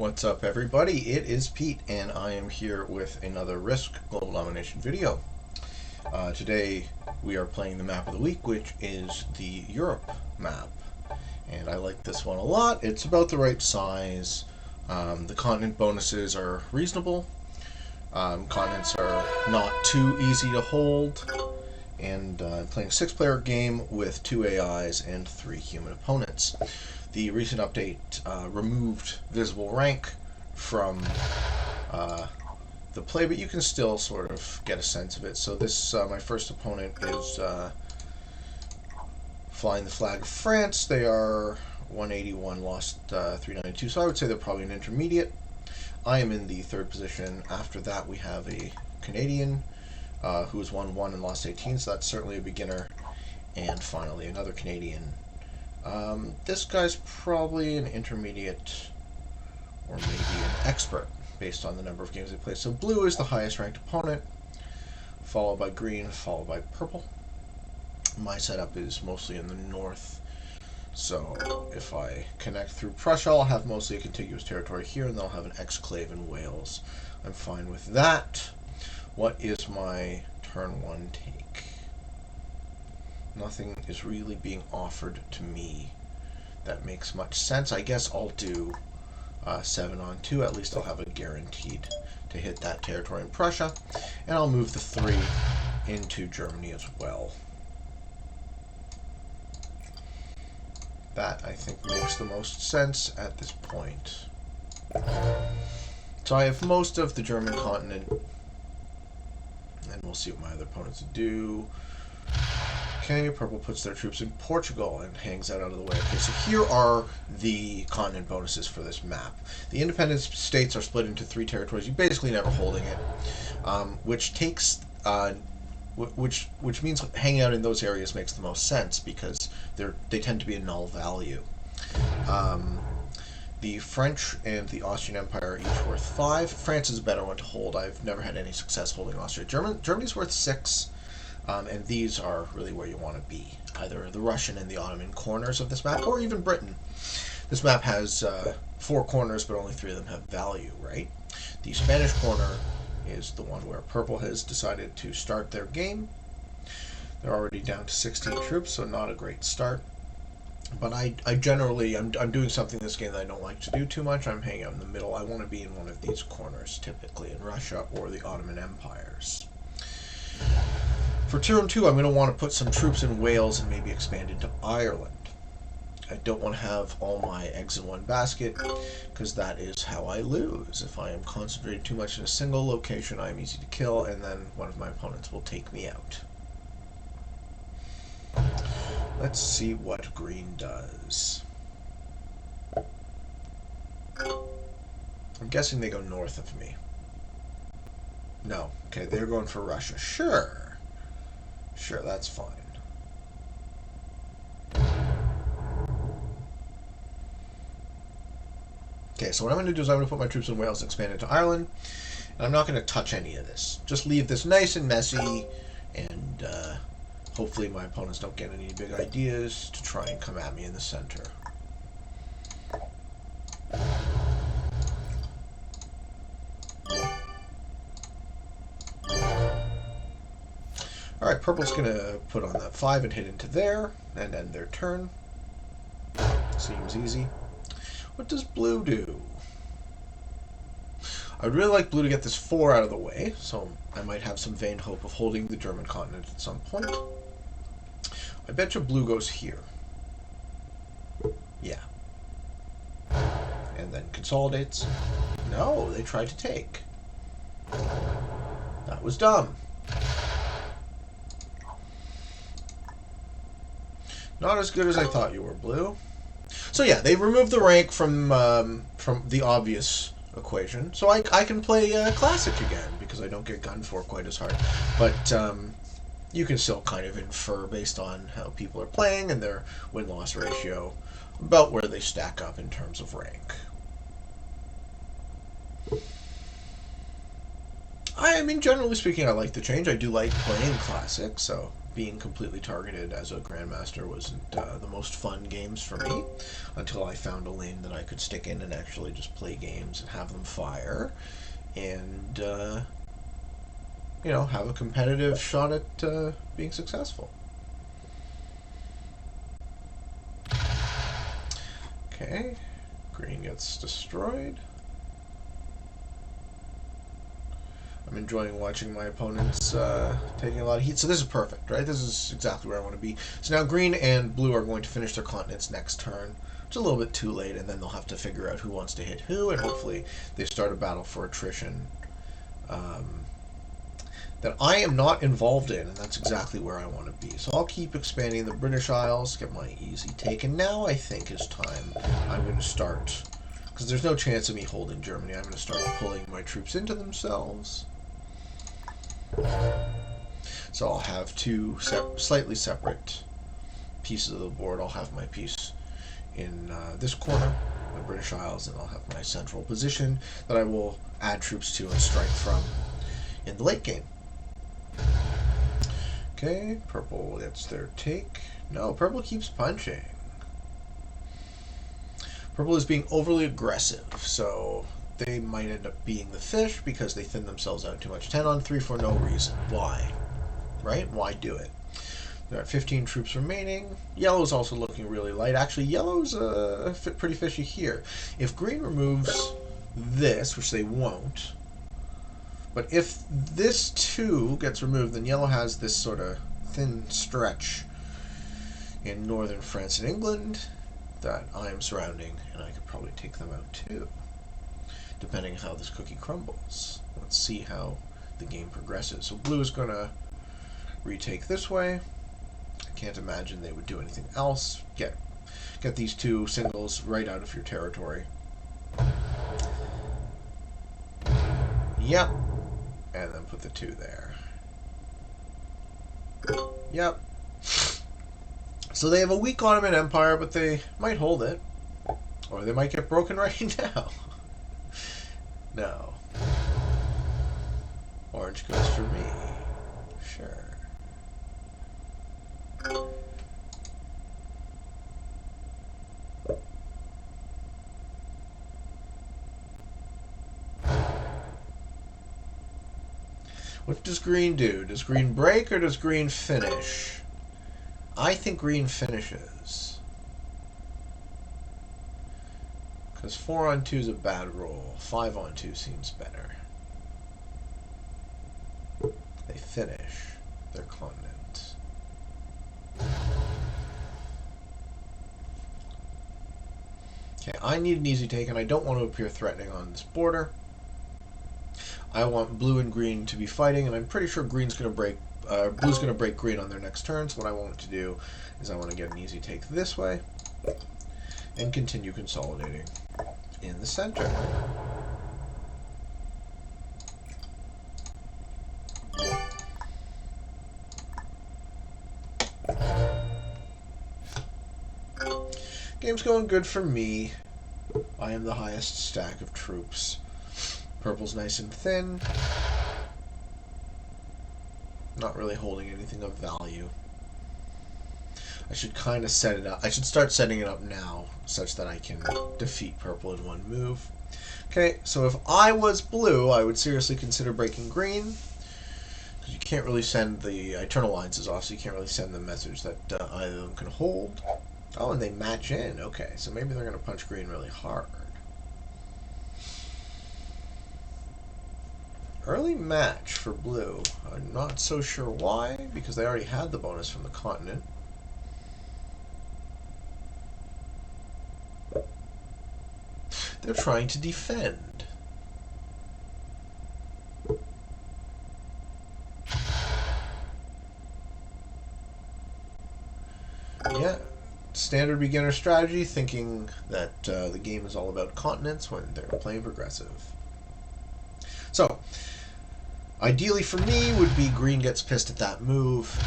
What's up, everybody? It is Pete, and I am here with another Risk Global Domination video. Today we are playing the map of the week, which is the Europe map, and I like this one a lot. It's about the right size. The continent bonuses are reasonable. Continents are not too easy to hold, and I'm playing a 6-player game with 2 AIs and 3 human opponents. The recent update removed visible rank from the play, but you can still sort of get a sense of it. So this, my first opponent is flying the flag of France. They are 181, lost 392, so I would say they're probably an intermediate. I am in the 3rd position. After that, we have a Canadian who has won 1 and lost 18, so that's certainly a beginner. And finally, another Canadian. This guy's probably an intermediate or maybe an expert based on the number of games they play. So blue is the highest ranked opponent, followed by green, followed by purple. My setup is mostly in the north, so if I connect through Prussia, I'll have mostly a contiguous territory here, and then I'll have an exclave in Wales. I'm fine with that. What is my turn 1 take? Nothing is really being offered to me that makes much sense. I guess I'll do 7 on 2. At least I'll have a guaranteed to hit that territory in Prussia. And I'll move the 3 into Germany as well. That, I think, makes the most sense at this point. So I have most of the German continent. And we'll see what my other opponents do. Okay, purple puts their troops in Portugal and hangs that out of the way. Okay, so here are the continent bonuses for this map. The independent states are split into 3 territories. You're basically never holding it, which takes, which means hanging out in those areas makes the most sense because they tend to be a null value. The French and the Austrian Empire are each worth 5. France is a better one to hold. I've never had any success holding Austria. Germany's worth 6. And these are really where you want to be, either the Russian and the Ottoman corners of this map, or even Britain. This map has 4 corners, but only 3 of them have value, right? The Spanish corner is the one where purple has decided to start their game. They're already down to 16 troops, so not a great start. But I generally, I'm doing something in this game that I don't like to do too much. I'm hanging out in the middle. I want to be in one of these corners, typically in Russia or the Ottoman empires. For turn 2, I'm going to want to put some troops in Wales and maybe expand into Ireland. I don't want to have all my eggs in one basket, because that is how I lose. If I am concentrated too much in a single location, I'm easy to kill, and then one of my opponents will take me out. Let's see what green does. I'm guessing they go north of me. No. Okay, they're going for Russia. Sure. Sure, that's fine. Okay, so what I'm going to do is I'm going to put my troops in Wales and expand into Ireland. And I'm not going to touch any of this. Just leave this nice and messy, and hopefully my opponents don't get any big ideas to try and come at me in the center. Alright, purple's going to put on that 5 and hit into there, and end their turn. Seems easy. What does blue do? I would really like blue to get this 4 out of the way, so I might have some vain hope of holding the German continent at some point. I bet you blue goes here. Yeah. And then consolidates. No, they tried to take. That was dumb. Not as good as I thought you were, blue. So yeah, they removed the rank from the obvious equation. So I can play classic again because I don't get gunned for quite as hard. But you can still kind of infer based on how people are playing and their win-loss ratio about where they stack up in terms of rank. I mean, generally speaking, I like the change. I do like playing classic, so being completely targeted as a Grandmaster wasn't the most fun games for me until I found a lane that I could stick in and actually just play games and have them fire and, you know, have a competitive shot at being successful. Okay, green gets destroyed. I'm enjoying watching my opponents taking a lot of heat. So this is perfect, right? This is exactly where I want to be. So now green and blue are going to finish their continents next turn. It's a little bit too late, and then they'll have to figure out who wants to hit who, and hopefully they start a battle for attrition that I am not involved in, and that's exactly where I want to be. So I'll keep expanding the British Isles, get my easy take, and now I think is time I'm going to start, because there's no chance of me holding Germany, I'm going to start pulling my troops into themselves. So I'll have two slightly separate pieces of the board. I'll have my piece in this corner, the British Isles, and I'll have my central position that I will add troops to and strike from in the late game. Okay, purple gets their take. No, purple keeps punching. Purple is being overly aggressive, so they might end up being the fish because they thin themselves out too much. 10 on 3 for no reason. Why? Right? Why do it? There are 15 troops remaining. Yellow's also looking really light. Actually, yellow's pretty fishy here. If green removes this, which they won't, but if this too gets removed, then yellow has this sort of thin stretch in northern France and England that I am surrounding, and I could probably take them out too, depending on how this cookie crumbles. Let's see how the game progresses. So blue is going to retake this way. I can't imagine they would do anything else. Get these two singles right out of your territory. Yep. And then put the 2 there. Yep. So they have a weak Ottoman Empire, but they might hold it. Or they might get broken right now. No. Orange goes for me. Sure. What does green do? Does green break or does green finish? I think green finishes. Because 4 on 2 is a bad roll. 5 on 2 seems better. They finish their continent. Okay, I need an easy take, and I don't want to appear threatening on this border. I want blue and green to be fighting, and I'm pretty sure green's going to break. Blue's going to break green on their next turn. So what I want to do is I want to get an easy take this way and continue consolidating in the center. Game's going good for me. I am the highest stack of troops. Purple's nice and thin. Not really holding anything of value. I should kind of set it up. I should start setting it up now such that I can defeat purple in one move. Okay, so if I was blue, I would seriously consider breaking green. Because you can't really send the Eternal Alliances off, so you can't really send the message that either of them can hold. Oh, and they match in. Okay, so maybe they're going to punch green really hard. Early match for blue. I'm not so sure why, because they already had the bonus from the continent. They're trying to defend. Yeah, standard beginner strategy, thinking that the game is all about continents when they're playing progressive. So, ideally for me would be green gets pissed at that move,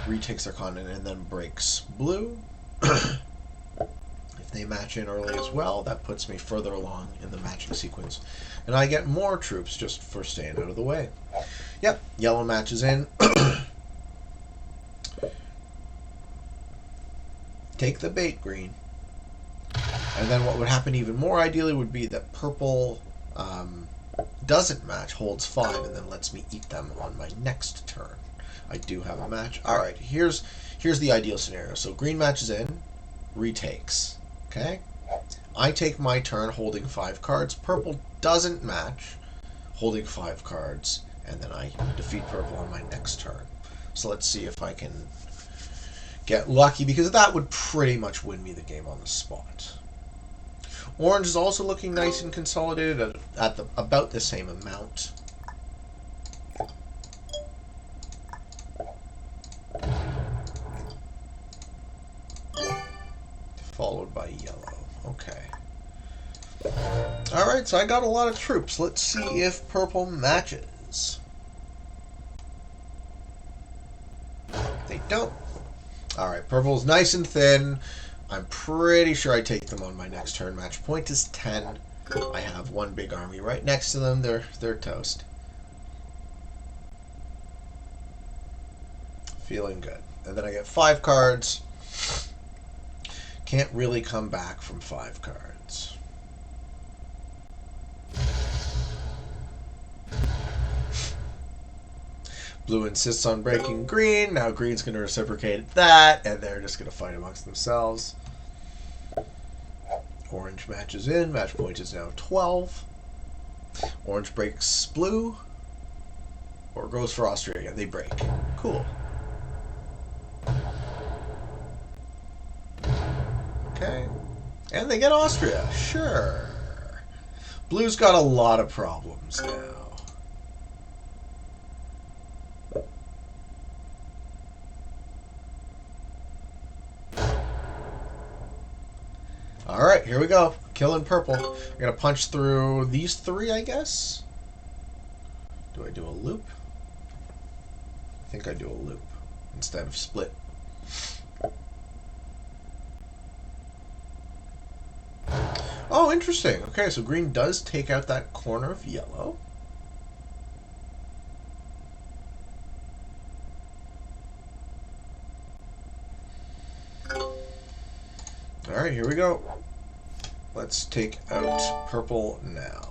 retakes their continent, and then breaks blue. If they match in early as well, that puts me further along in the matching sequence. And I get more troops just for staying out of the way. Yep, yellow matches in. Take the bait, green. And then what would happen even more ideally would be that purple doesn't match, holds 5, and then lets me eat them on my next turn. I do have a match. All right, here's the ideal scenario. So green matches in, retakes. Okay? I take my turn holding 5 cards. Purple doesn't match, holding 5 cards, and then I defeat purple on my next turn. So let's see if I can get lucky, because that would pretty much win me the game on the spot. Orange is also looking nice and consolidated at about the same amount. Followed by yellow. Okay. Alright, so I got a lot of troops. Let's see if purple matches. They don't. Alright, purple's nice and thin. I'm pretty sure I take them on my next turn. Match point is 10. I have one big army right next to them. They're toast. Feeling good. And then I get 5 cards. Can't really come back from 5 cards. Blue insists on breaking green. Now green's going to reciprocate that, and they're just going to fight amongst themselves. Orange matches in. Match point is now 12. Orange breaks blue, or goes for Austria again. They break. Cool. Okay. And they get Austria. Sure. Blue's got a lot of problems now. Alright, here we go. Killing purple. I'm going to punch through these 3, I guess. Do I do a loop? I think I do a loop instead of split. Oh, interesting. Okay, so green does take out that corner of yellow. Alright, here we go. Let's take out purple now.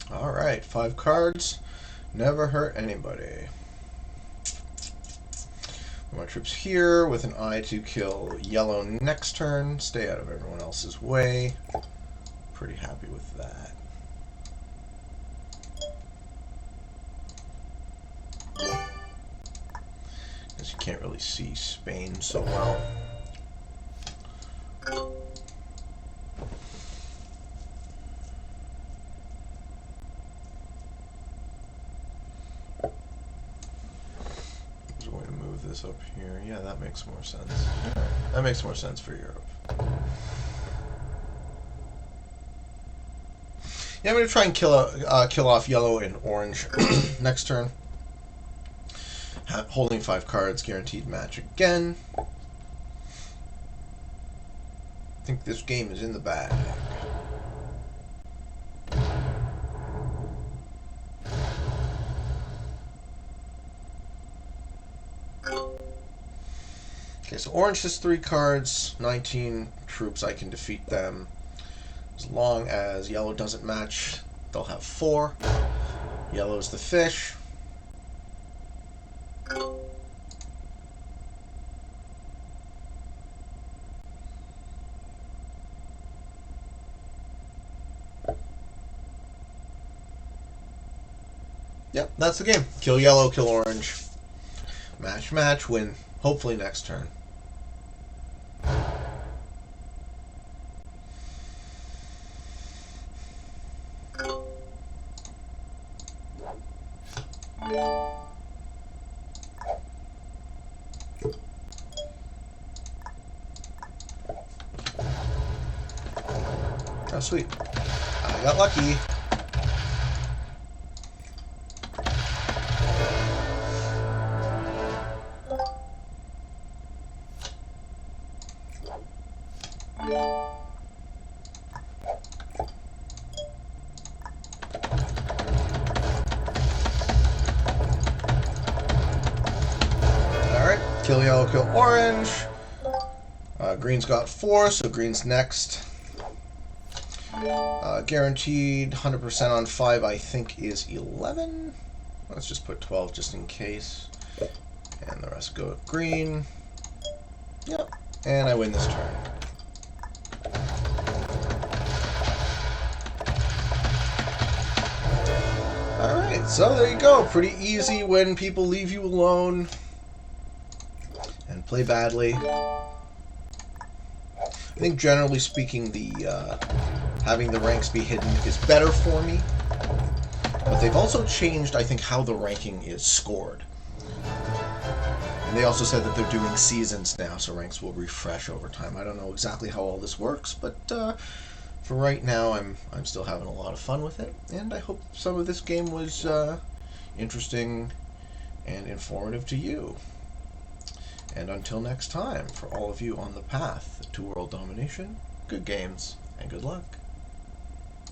Alright, 5 cards. Never hurt anybody. My troops here with an eye to kill yellow next turn. Stay out of everyone else's way. Pretty happy with that. Because you can't really see Spain so well. Up here. Yeah, that makes more sense. Right. That makes more sense for Europe. Yeah, I'm going to try and kill off yellow and orange next turn. Holding 5 cards, guaranteed match again. I think this game is in the bag. Okay, so orange has 3 cards, 19 troops, I can defeat them. As long as yellow doesn't match, they'll have 4. Yellow's the fish. Yep, that's the game. Kill yellow, kill orange. Match, match, win. Hopefully next turn. Oh, sweet. I got lucky. Alright, kill yellow, kill orange. Green's got 4, so green's next. Guaranteed 100% on 5, I think, is 11. Let's just put 12 just in case. And the rest go with green. Yep. And I win this turn. Alright, so there you go. Pretty easy when people leave you alone and play badly. I think generally speaking, the having the ranks be hidden is better for me. But they've also changed, I think, how the ranking is scored. And they also said that they're doing seasons now, so ranks will refresh over time. I don't know exactly how all this works, but for right now, I'm still having a lot of fun with it. And I hope some of this game was interesting and informative to you. And until next time, for all of you on the path to world domination, good games and good luck.